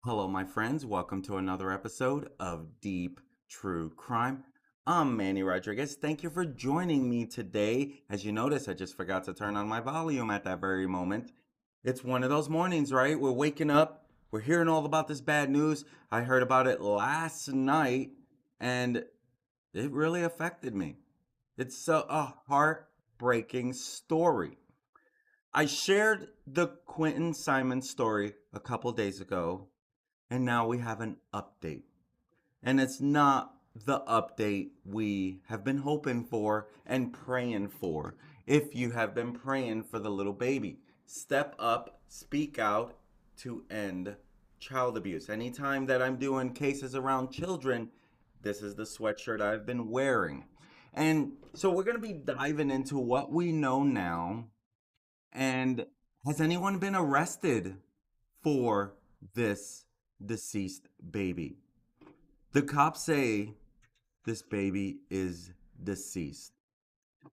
Hello, my friends. Welcome to another episode of Deep True Crime. I'm Manny Rodriguez. Thank you for joining me today. As you notice, I just forgot to turn on my volume at that very moment. It's one of those mornings, right? We're waking up, we're hearing all about this bad news. I heard about it last night, and it really affected me. It's a heartbreaking story. I shared the Quinton Simon story a couple days ago, and now we have an update. And it's not the update we have been hoping for and praying for. If you have been praying for the little baby, step up, speak out to end child abuse. Anytime that I'm doing cases around children, this is the sweatshirt I've been wearing. And so we're going to be diving into what we know now. And has anyone been arrested for this deceased baby? The cops say this baby is deceased.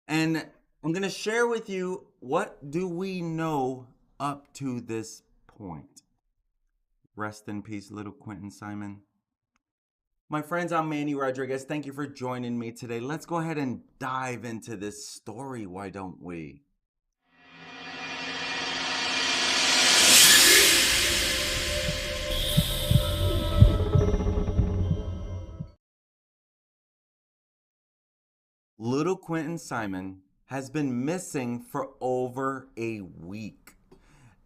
And I'm going to share with you, what do we know up to this point? Rest in peace, little Quinton Simon. My friends, I'm Manny Rodriguez. Thank you for joining me today. Let's go ahead and dive into this story, why don't we? Little Quinton Simon has been missing for over a week.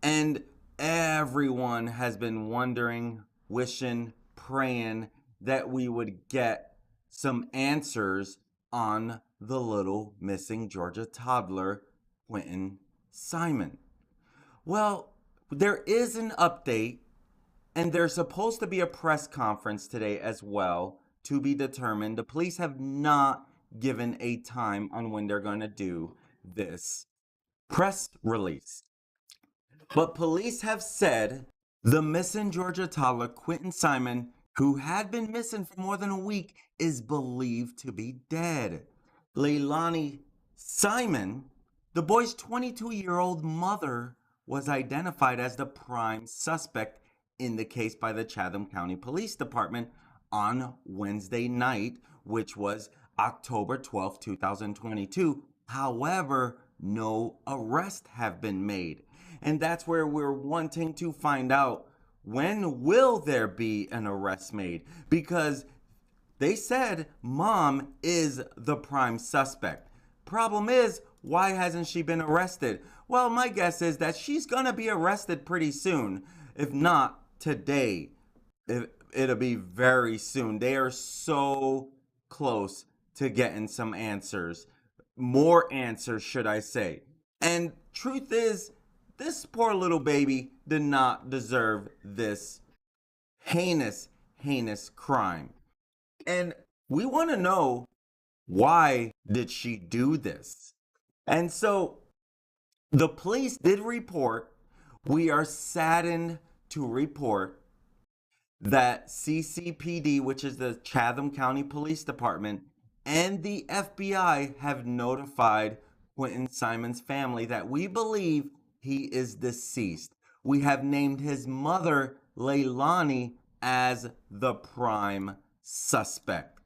And everyone has been wondering, wishing, praying that we would get some answers on the little missing Georgia toddler, Quinton Simon. Well, there is an update, and there's supposed to be a press conference today as well, to be determined. The police have not given a time on when they're going to do this press release. But police have said the missing Georgia toddler, Quinton Simon, who had been missing for more than a week, is believed to be dead. Leilani Simon, the boy's 22-year-old mother, was identified as the prime suspect in the case by the Chatham County Police Department on Wednesday night, which was October 12, 2022. However, no arrests have been made. And that's where we're wanting to find out, when will there be an arrest made? Because they said mom is the prime suspect. Problem is, why hasn't she been arrested? Well, my guess is that she's gonna be arrested pretty soon. If not today, it'll be very soon. They are so close to getting some answers. More answers, should I say. And truth is, this poor little baby did not deserve this heinous, heinous crime. And we want to know, why did she do this? And so the police did report, we are saddened to report, that CCPD, which is the Chatham County Police Department, and the FBI have notified Quinton Simon's family that we believe he is deceased. We have named his mother, Leilani, as the prime suspect.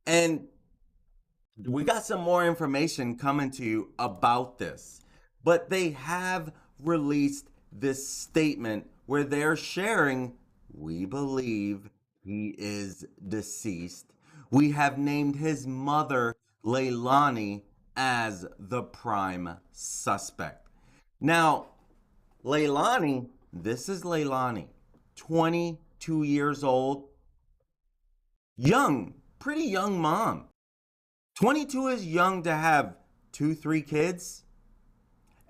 And we got some more information coming to you about this. But they have released this statement where they're sharing, we believe he is deceased. We have named his mother, Leilani, as the prime suspect. Now, Leilani, this is Leilani, 22 years old, young, pretty young mom. 22 is young to have 2-3 kids.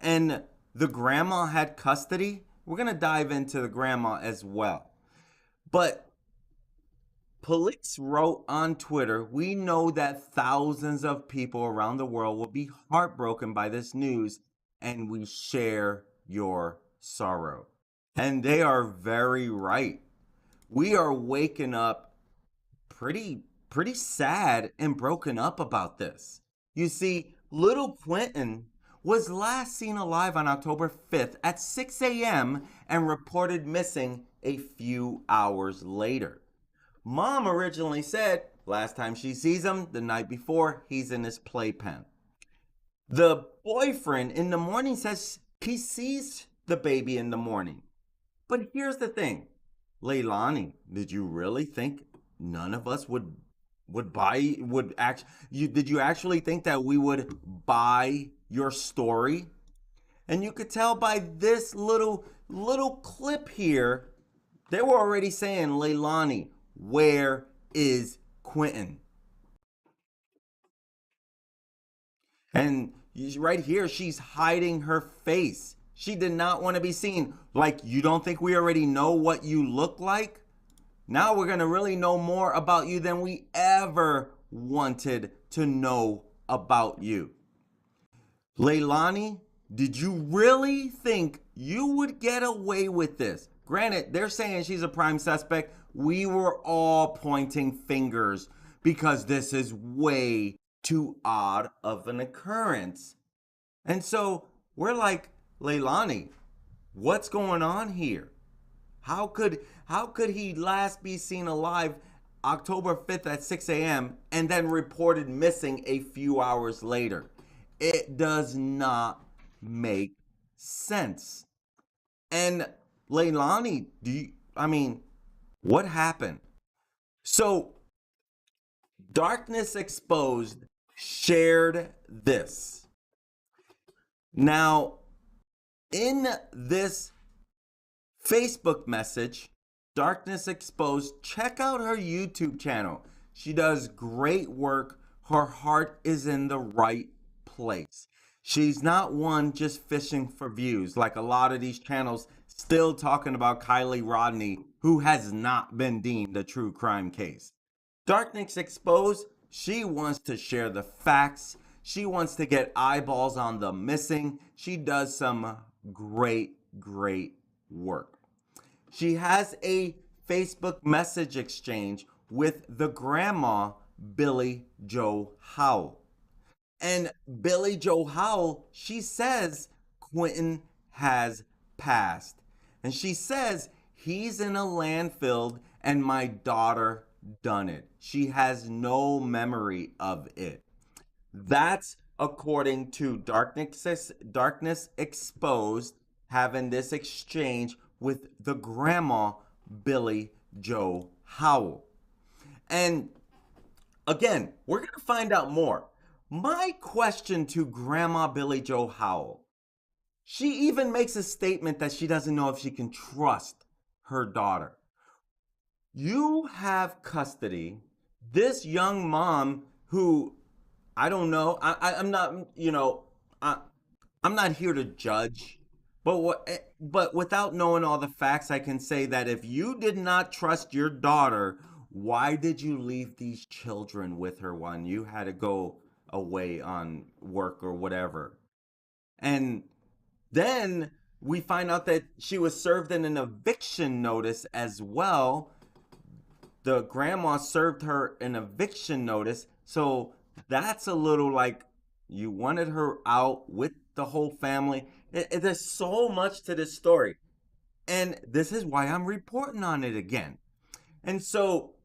And the grandma had custody. We're going to dive into the grandma as well. But police wrote on Twitter, we know that thousands of people around the world will be heartbroken by this news, and we share your sorrow. And they are very right. We are waking up pretty sad and broken up about this. You see, little Quinton was last seen alive on October 5th at 6 a.m. and reported missing a few hours later. Mom originally said last time she sees him, the night before, he's in his playpen. The boyfriend in the morning says he sees the baby in the morning. But here's the thing, Leilani, did you really think none of us did you actually think that we would buy your story? And you could tell by this little clip here, they were already saying, Leilani, where is Quinton? And right here, she's hiding her face. She did not want to be seen. Like, you don't think we already know what you look like? Now we're going to really know more about you than we ever wanted to know about you. Leilani, did you really think you would get away with this? Granted, they're saying she's a prime suspect. We were all pointing fingers because this is way too odd of an occurrence. And so we're like, Leilani, what's going on here? How could he last be seen alive October 5th at 6 a.m. and then reported missing a few hours later? It does not make sense. And Leilani, what happened? So Darkness Exposed shared this. Now, in this Facebook message, Darkness Exposed, check out her YouTube channel. She does great work. Her heart is in the right place. She's not one just fishing for views like a lot of these channels still talking about Kylie Rodney, who has not been deemed a true crime case. Darkness Exposed, she wants to share the facts. She wants to get eyeballs on the missing. She does some great work. She has a Facebook message exchange with the grandma, Billy Joe Howell. And Billy Joe Howell, she says Quinton has passed. And she says he's in a landfill and my daughter done it. She has no memory of it. That's according to Darkness Exposed having this exchange with the grandma, Billy Joe Howell. And again, we're going to find out more. My question to Grandma Billy Joe Howell, she even makes a statement that she doesn't know if she can trust her daughter. You have custody. This young mom who, I don't know, I'm not, I'm not here to judge. But without knowing all the facts, I can say that if you did not trust your daughter, why did you leave these children with her when you had to go away on work or whatever? And then we find out that she was served in an eviction notice as well. The grandma served her an eviction notice. So that's a little like you wanted her out with the whole family. There's so much to this story. And this is why I'm reporting on it again. And so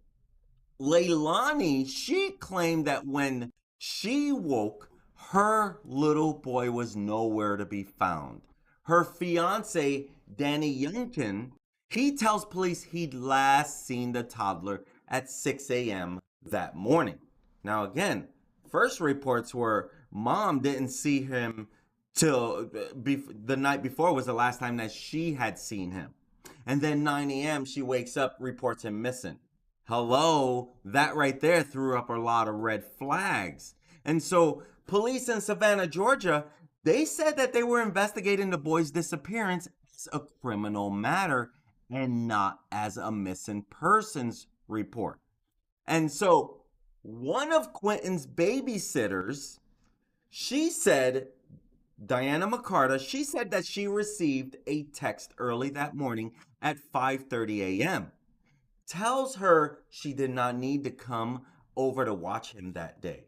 Leilani, she claimed that when she woke, her little boy was nowhere to be found. Her fiance, Danny Youngkin, he tells police he'd last seen the toddler at 6 a.m. that morning. Now again, first reports were mom didn't see him till the night before was the last time that she had seen him. And then 9 a.m. she wakes up, reports him missing. Hello, that right there threw up a lot of red flags. And so police in Savannah, Georgia, they said that they were investigating the boy's disappearance as a criminal matter and not as a missing persons report. And so one of Quinton's babysitters, she said, Diana McCarta, she said that she received a text early that morning at 5:30 a.m. Tells her she did not need to come over to watch him that day.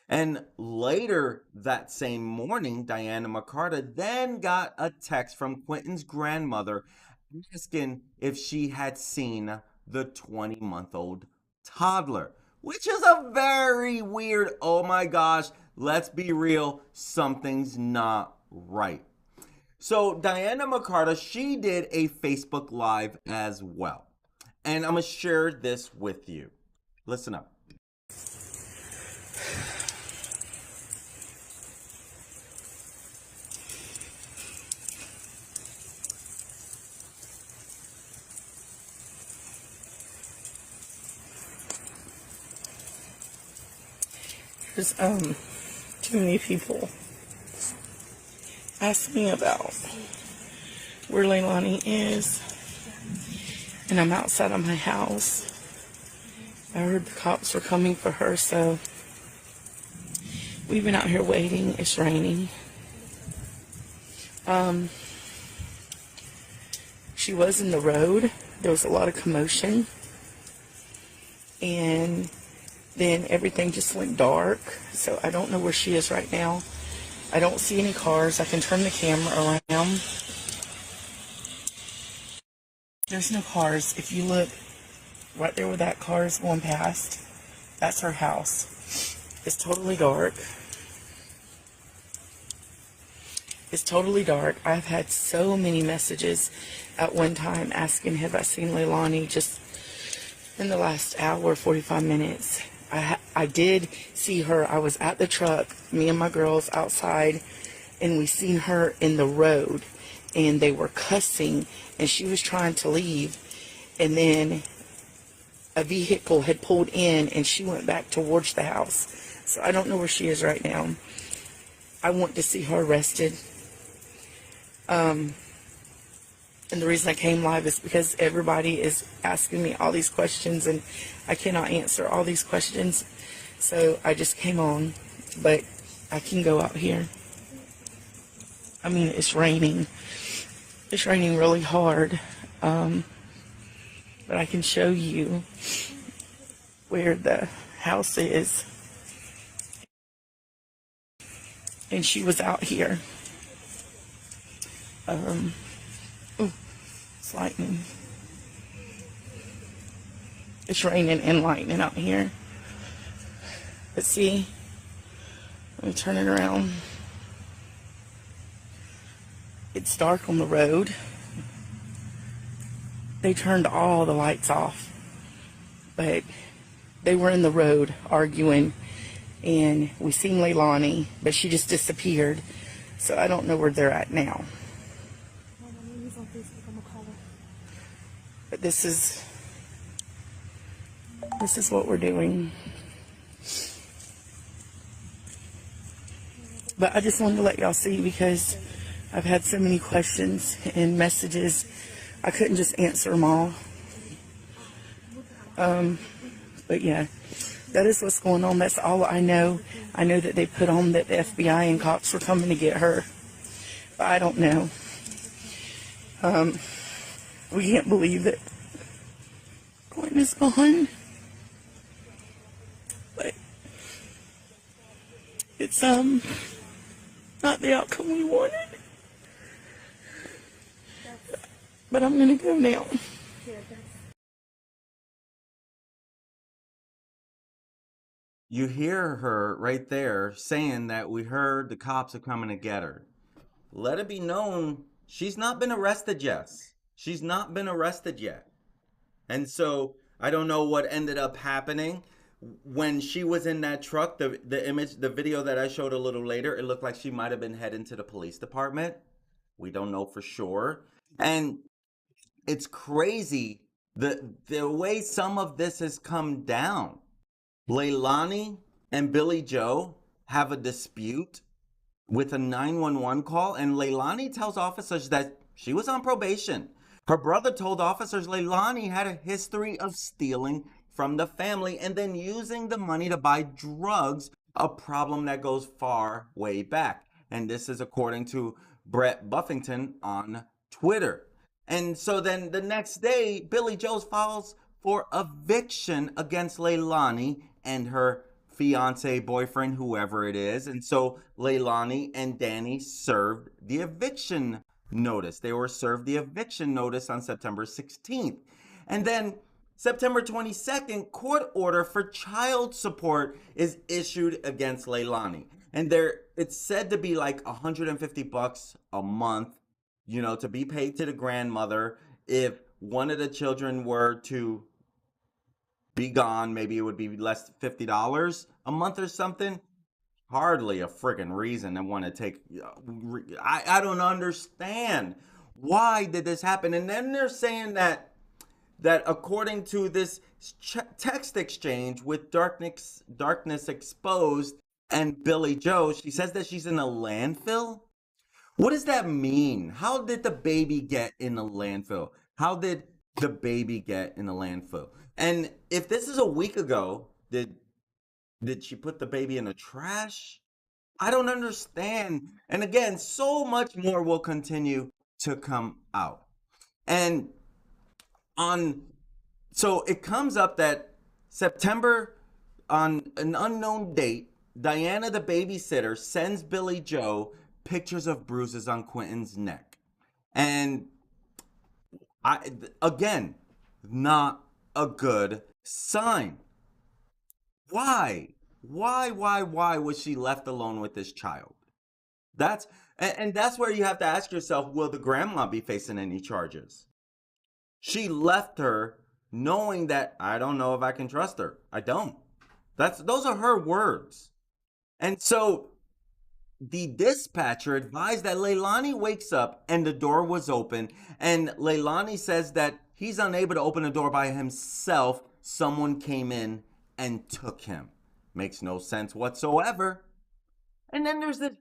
And later that same morning, Diana McCarta then got a text from Quinton's grandmother asking if she had seen the 20-month-old toddler, which is a very weird, oh my gosh, let's be real, something's not right. So Diana McCarter, she did a Facebook Live as well. And I'm going to share this with you. Listen up. 'Cause too many people ask me about where Leilani is, and I'm outside of my house. I heard the cops were coming for her, so we've been out here waiting. It's raining. She was in the road. There was a lot of commotion, and then everything just went dark, so I don't know where she is right now. I don't see any cars. I can turn the camera around. There's no cars. If you look right there where that car is going past, that's her house. It's totally dark. It's totally dark. I've had so many messages at one time asking, have I seen Leilani, just in the last hour, 45 minutes. I did see her. I was at the truck, me and my girls outside, and we seen her in the road, and they were cussing, and she was trying to leave, and then a vehicle had pulled in, and she went back towards the house. So I don't know where she is right now. I want to see her arrested. And the reason I came live is because everybody is asking me all these questions, and I cannot answer all these questions. So I just came on, but I can go out here. I mean, it's raining. It's raining really hard. But I can show you where the house is. And she was out here. It's lightning. It's raining and lightning out here. But see, let me turn it around. It's dark on the road. They turned all the lights off, but they were in the road arguing, and we seen Leilani, but she just disappeared. So I don't know where they're at now. But this is what we're doing. But I just wanted to let y'all see, because I've had so many questions and messages. I couldn't just answer them all. But yeah, that is what's going on. That's all I know. I know that they put on that the FBI and cops were coming to get her. But I don't know. We can't believe it. Quinton is gone. But it's not the outcome we wanted. But I'm gonna go now. You hear her right there saying that we heard the cops are coming to get her. Let it be known, she's not been arrested yet. She's not been arrested yet. And so I don't know what ended up happening. When she was in that truck, the image, the video that I showed a little later, it looked like she might have been heading to the police department. We don't know for sure. And it's crazy the way some of this has come down. Leilani and Billy Joe have a dispute with a 911 call, and Leilani tells officers that she was on probation. Her brother told officers Leilani had a history of stealing from the family and then using the money to buy drugs, a problem that goes far way back. And this is according to Brett Buffington on Twitter. And so then the next day, Billy Joe files for eviction against Leilani and her fiance, boyfriend, whoever it is. And so Leilani and Danny served the eviction notice. They were served the eviction notice on September 16th. And then September 22nd, court order for child support is issued against Leilani. And it's said to be like $150 a month, to be paid to the grandmother. If one of the children were to be gone, maybe it would be less than $50 a month or something. Hardly a freaking reason to want to take. I don't understand. Why did this happen? And then they're saying that according to this text exchange with Darkness Exposed and Billy Joe, she says that she's in a landfill. What does that mean? How did the baby get in a landfill? How did the baby get in a landfill? And if this is a week ago, did she put the baby in the trash? I don't understand. And again, so much more will continue to come out. And so it comes up that September, on an unknown date, Diana, the babysitter, sends Billy Joe pictures of bruises on Quinton's neck. And again, not a good sign. Why was she left alone with this child? That's where you have to ask yourself, will the grandma be facing any charges? She left her knowing that I don't know if I can trust her. I don't. Those are her words. And so the dispatcher advised that Leilani wakes up and the door was open, and Leilani says that he's unable to open the door by himself. Someone came in and took him. Makes no sense whatsoever. And then there's this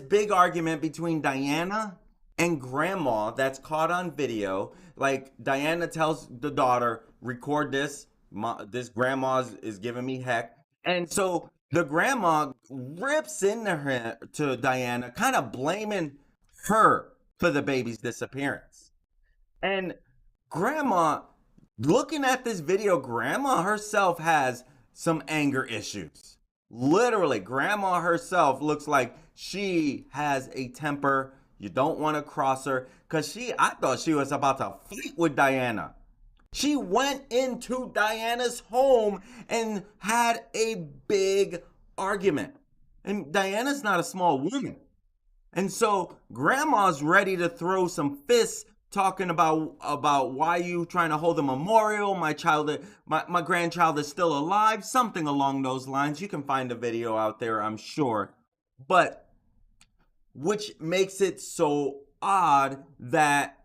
big argument between Diana and grandma that's caught on video. Like, Diana tells the daughter, record this. This grandma is giving me heck. And so the grandma rips into her, to Diana, kind of blaming her for the baby's disappearance. And grandma, looking at this video, grandma herself has some anger issues. Literally, grandma herself looks like she has a temper. You don't want to cross her, because I thought she was about to fight with Diana. She went into Diana's home and had a big argument. And Diana's not a small woman. And so grandma's ready to throw some fists, talking about why you trying to hold a memorial. My grandchild is still alive, something along those lines. You can find a video out there, I'm sure. But which makes it so odd that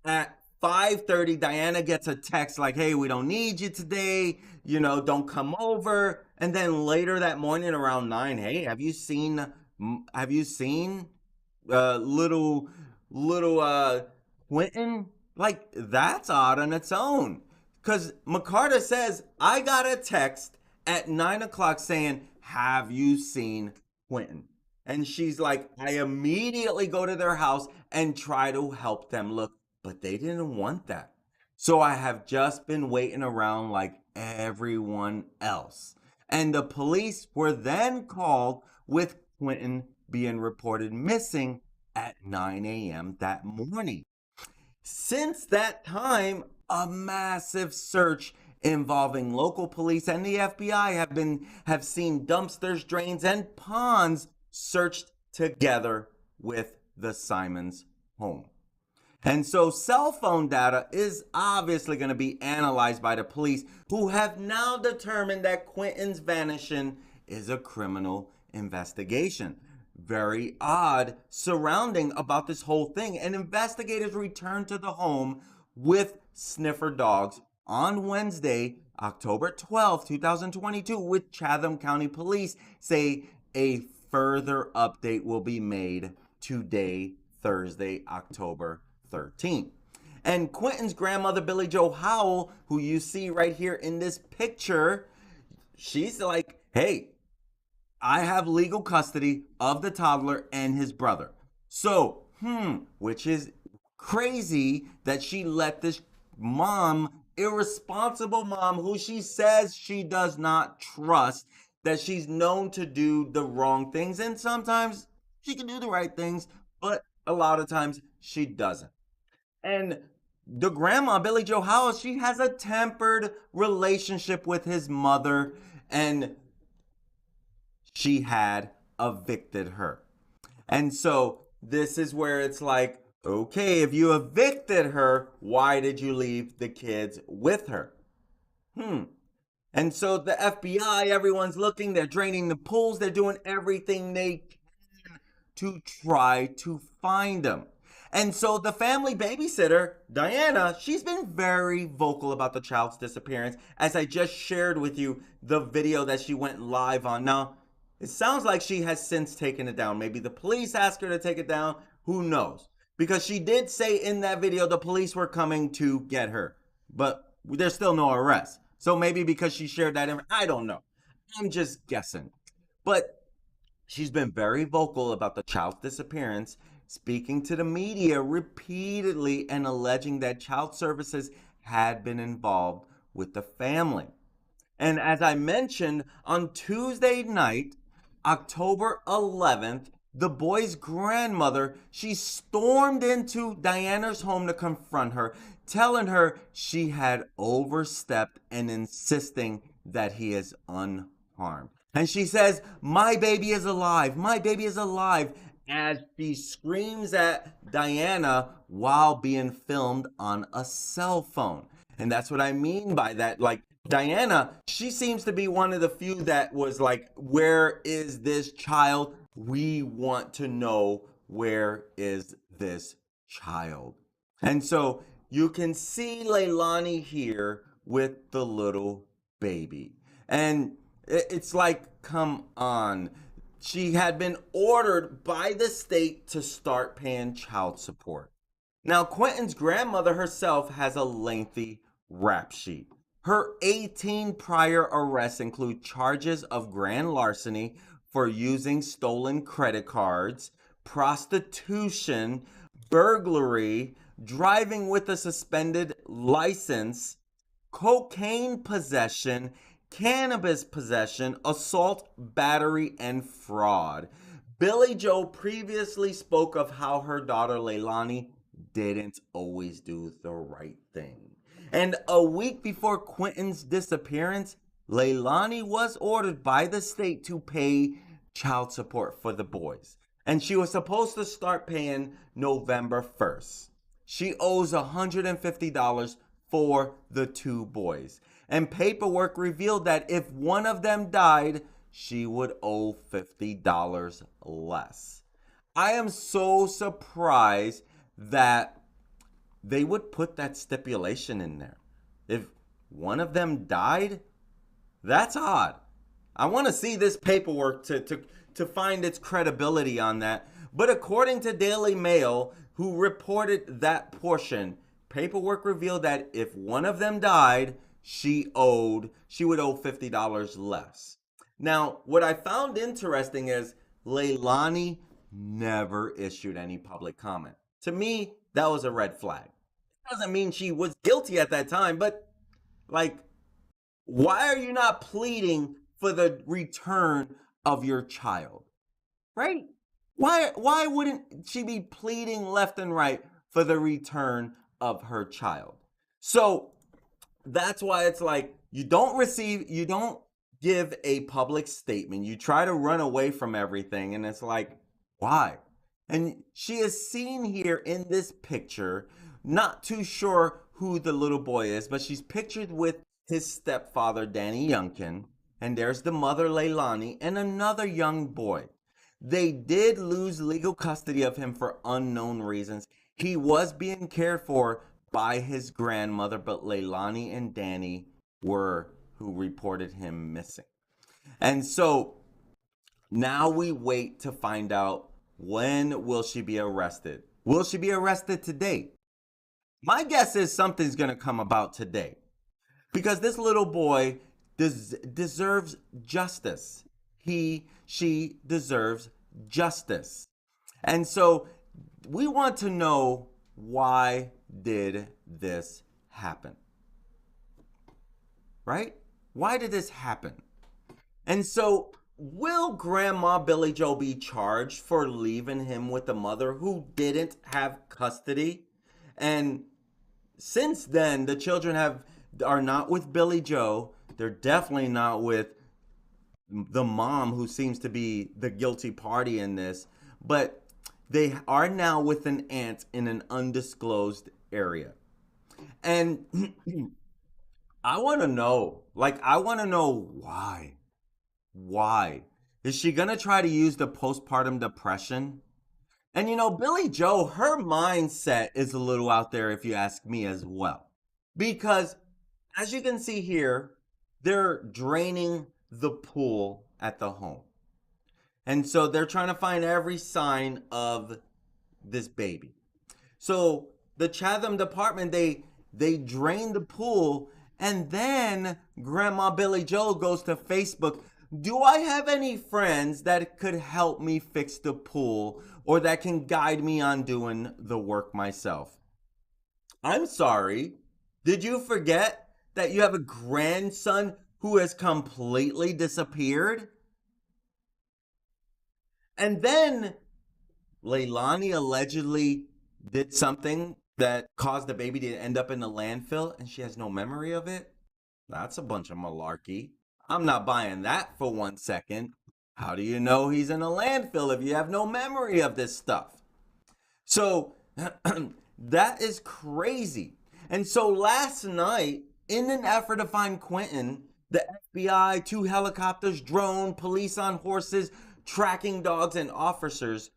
at 5:30, Diana gets a text like, hey, we don't need you today, don't come over. And then later that morning around 9, hey, have you seen little Quinton? Like, that's odd on its own. Because McCarter says, I got a text at 9 o'clock saying, have you seen Quinton? And she's like, I immediately go to their house and try to help them look. But they didn't want that. So I have just been waiting around like everyone else. And the police were then called, with Quinton being reported missing at 9 a.m. that morning. Since that time, a massive search involving local police and the FBI have seen dumpsters, drains, and ponds searched together with the Simons' home. And so cell phone data is obviously going to be analyzed by the police, who have now determined that Quinton's vanishing is a criminal investigation. Very odd surrounding about this whole thing. And investigators returned to the home with sniffer dogs on Wednesday, October 12, 2022, with Chatham County Police say a further update will be made today, Thursday, October 13th. And Quinton's grandmother, Billy Joe Howell, who you see right here in this picture, she's like, hey, I have legal custody of the toddler and his brother. So, which is crazy that she let this irresponsible mom, who she says she does not trust, that she's known to do the wrong things. And sometimes she can do the right things, but a lot of times she doesn't. And the grandma, Billy Joe Howells, she has a tempered relationship with his mother, and she had evicted her. And so this is where it's like, okay, if you evicted her, why did you leave the kids with her? And so the FBI, everyone's looking, they're draining the pools, they're doing everything they can to try to find them. And so the family babysitter, Diana, she's been very vocal about the child's disappearance, as I just shared with you the video that she went live on. Now, it sounds like she has since taken it down. Maybe the police asked her to take it down. Who knows? Because she did say in that video the police were coming to get her, but there's still no arrest. So maybe because she shared that, I don't know. I'm just guessing. But she's been very vocal about the child's disappearance, speaking to the media repeatedly and alleging that child services had been involved with the family. And as I mentioned, on Tuesday night, October 11th, the boy's grandmother, she stormed into Diana's home to confront her, telling her she had overstepped and insisting that he is unharmed. And she says, "My baby is alive. My baby is alive," as she screams at Diana while being filmed on a cell phone. And that's what I mean by that. Like, Diana, she seems to be one of the few that was like, where is this child? We want to know, where is this child? And so you can see Leilani here with the little baby. And it's like, come on. She had been ordered by the state to start paying child support. Now, Quinton's grandmother herself has a lengthy rap sheet. Her 18 prior arrests include charges of grand larceny for using stolen credit cards, prostitution, burglary, driving with a suspended license, cocaine possession, cannabis possession, assault, battery, and fraud. Billy Joe previously spoke of how her daughter Leilani didn't always do the right thing. And a week before Quinton's disappearance, Leilani was ordered by the state to pay child support for the boys. And she was supposed to start paying November 1st. She owes $150 for the two boys. And paperwork revealed that if one of them died, she would owe $50 less. I am so surprised that they would put that stipulation in there. If one of them died, that's odd. I want to see this paperwork to find its credibility on that. But according to Daily Mail, who reported that portion, paperwork revealed that if one of them died, she would owe $50 less. Now, what I found interesting is Leilani never issued any public comment. To me, that was a red flag. Doesn't mean she was guilty at that time, but like, why are you not pleading for the return of your child? Right? Why wouldn't she be pleading left and right for the return of her child? So that's why it's like, you don't give a public statement. You try to run away from everything, and it's like, why? And she is seen here in this picture, not too sure who the little boy is, but she's pictured with his stepfather, Danny Youngkin, and there's the mother, Leilani, and another young boy. They did lose legal custody of him for unknown reasons. He was being cared for by his grandmother, but Leilani and Danny were who reported him missing. And so now we wait to find out, when will she be arrested? Will she be arrested today? My guess is something's going to come about today, because this little boy deserves justice. She deserves justice. And so we want to know, why did this happen? Right? Why did this happen? And so will Grandma Billy Joe be charged for leaving him with the mother who didn't have custody? And since then, the children are not with Billy Joe. They're definitely not with the mom, who seems to be the guilty party in this, but they are now with an aunt in an undisclosed area. And I want to know why. Why? Is she going to try to use the postpartum depression? And Billy Joe, her mindset is a little out there, if you ask me as well. Because as you can see here, they're draining the pool at the home. And so they're trying to find every sign of this baby. So the Chatham department, they drain the pool, and then Grandma Billy Joe goes to Facebook. Do I have any friends that could help me fix the pool or that can guide me on doing the work myself? I'm sorry. Did you forget that you have a grandson who has completely disappeared? And then Leilani allegedly did something that caused the baby to end up in the landfill and she has no memory of it? That's a bunch of malarkey. I'm not buying that for 1 second. How do you know he's in a landfill if you have no memory of this stuff? So that is crazy. And so last night, in an effort to find Quinton, the FBI, 2 helicopters, drone, police on horses, tracking dogs, and officers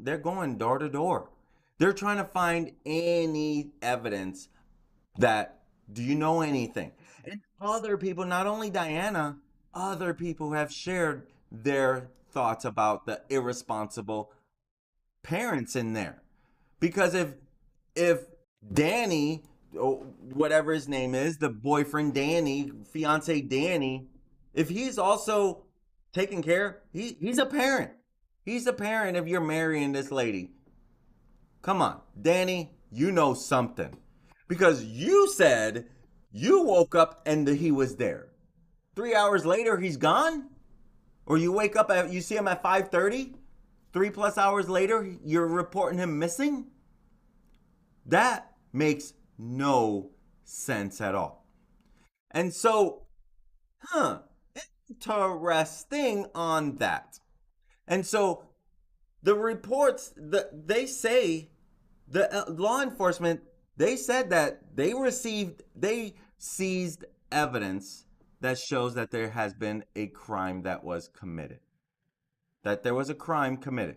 they're going door to door. They're trying to find any evidence that, do you know anything? And other people, not only Diana, other people have shared their thoughts about the irresponsible parents in there. Because if Danny, or whatever his name is, the boyfriend Danny, fiance Danny, if he's also taking care, he's a parent. He's a parent if you're marrying this lady. Come on, Danny, you know something. Because you said you woke up and he was there. 3 hours later, he's gone? Or you wake up, you see him at 5:30? 3+ hours later, you're reporting him missing? That makes no sense at all. And so, interesting on that. And so the reports, they say, the law enforcement, they said that they seized evidence that shows that there has been a crime that was committed. That there was a crime committed.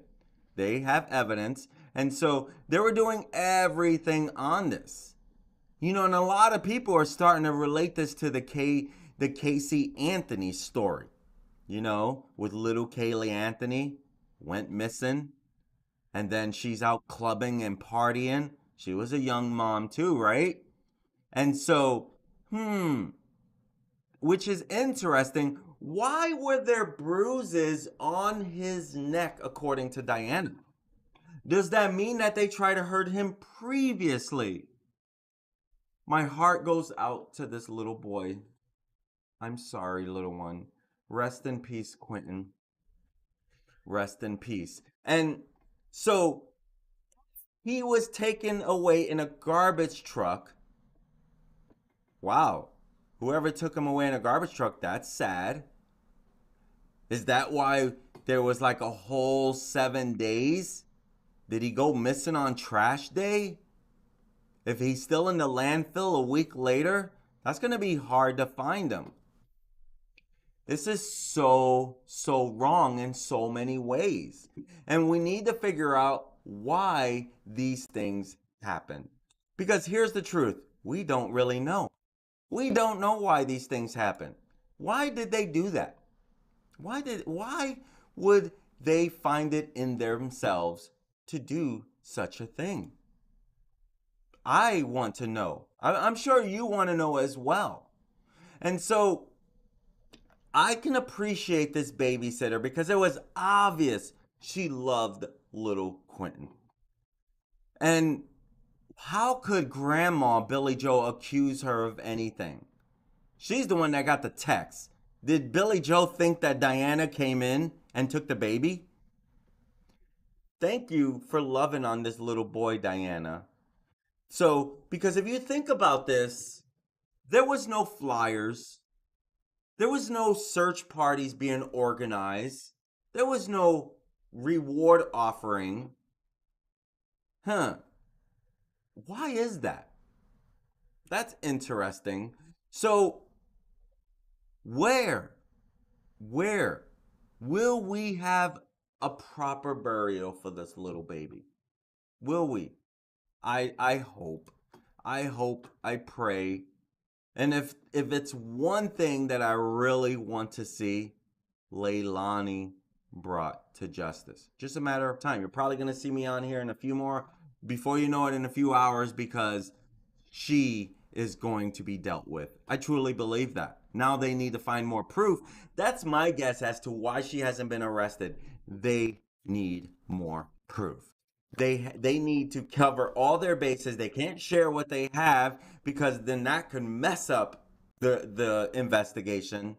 They have evidence. And so they were doing everything on this. And a lot of people are starting to relate this to the Casey Anthony story. With little Kaylee Anthony went missing. And then she's out clubbing and partying. She was a young mom too, right? And so, which is interesting. Why were there bruises on his neck, according to Diana? Does that mean that they tried to hurt him previously? My heart goes out to this little boy. I'm sorry, little one. Rest in peace, Quinton. Rest in peace. And so he was taken away in a garbage truck. Wow. Whoever took him away in a garbage truck, that's sad. Is that why there was like a whole 7 days? Did he go missing on trash day? If he's still in the landfill a week later, that's going to be hard to find him. This is so wrong in so many ways. And we need to figure out why these things happen. Because here's the truth. We don't really know. We don't know why these things happen. Why did they do that? Why would they find it in themselves to do such a thing? I want to know. I'm sure you want to know as well. And so I can appreciate this babysitter because it was obvious she loved little Quinton. And how could Grandma Billy Joe accuse her of anything? She's the one that got the text. Did Billy Joe think that Diana came in and took the baby? Thank you for loving on this little boy, Diana. So, because if you think about this, there was no flyers, there was no search parties being organized, there was no reward offering. Huh. Why is that? That's interesting. So, where, where will we have a proper burial for this little baby? Will we? I hope. I hope, I pray. And if it's one thing that I really want to see, Leilani brought to justice. Just a matter of time. You're probably going to see me on here in a few more, before you know it, in a few hours, because she is going to be dealt with. I truly believe that. Now they need to find more proof. That's my guess as to why she hasn't been arrested. They need more proof. They need to cover all their bases. They can't share what they have, because then that could mess up the investigation.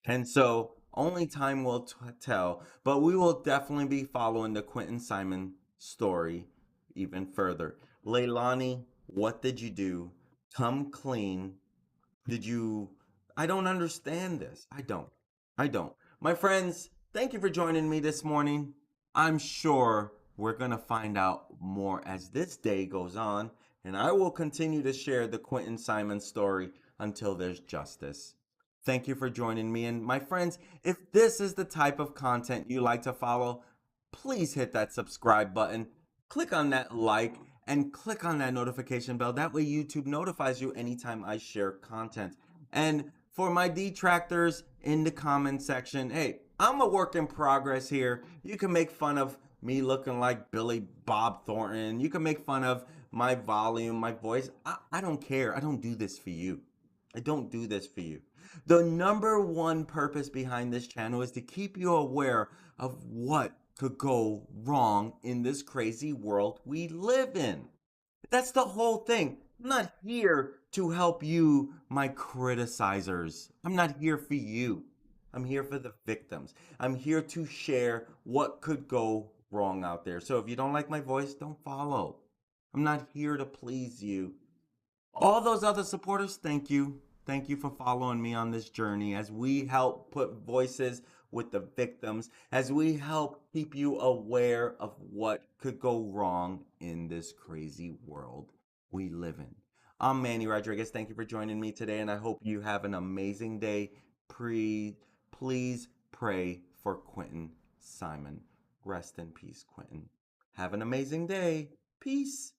And so only time will tell, but we will definitely be following the Quinton Simon story even further. Leilani, what did you do? Come clean. Did you? I don't understand this. I don't. I don't. My friends, thank you for joining me this morning. I'm sure we're going to find out more as this day goes on, and I will continue to share the Quinton Simon story until there's justice. Thank you for joining me. And my friends, if this is the type of content you like to follow, please hit that subscribe button, click on that like, and click on that notification bell. That way YouTube notifies you anytime I share content. And for my detractors in the comment section, hey, I'm a work in progress here. You can make fun of me looking like Billy Bob Thornton. You can make fun of my volume, my voice. I don't care. I don't do this for you. I don't do this for you. The number one purpose behind this channel is to keep you aware of what could go wrong in this crazy world we live in. That's the whole thing. I'm not here to help you, my criticizers. I'm not here for you. I'm here for the victims. I'm here to share what could go wrong out there. So if you don't like my voice, don't follow. I'm not here to please you. All those other supporters, thank you. Thank you for following me on this journey as we help put voices with the victims, as we help keep you aware of what could go wrong in this crazy world we live in. I'm Manny Rodriguez. Thank you for joining me today, and I hope you have an amazing day. Please pray for Quinton Simon. Rest in peace, Quinton. Have an amazing day. Peace.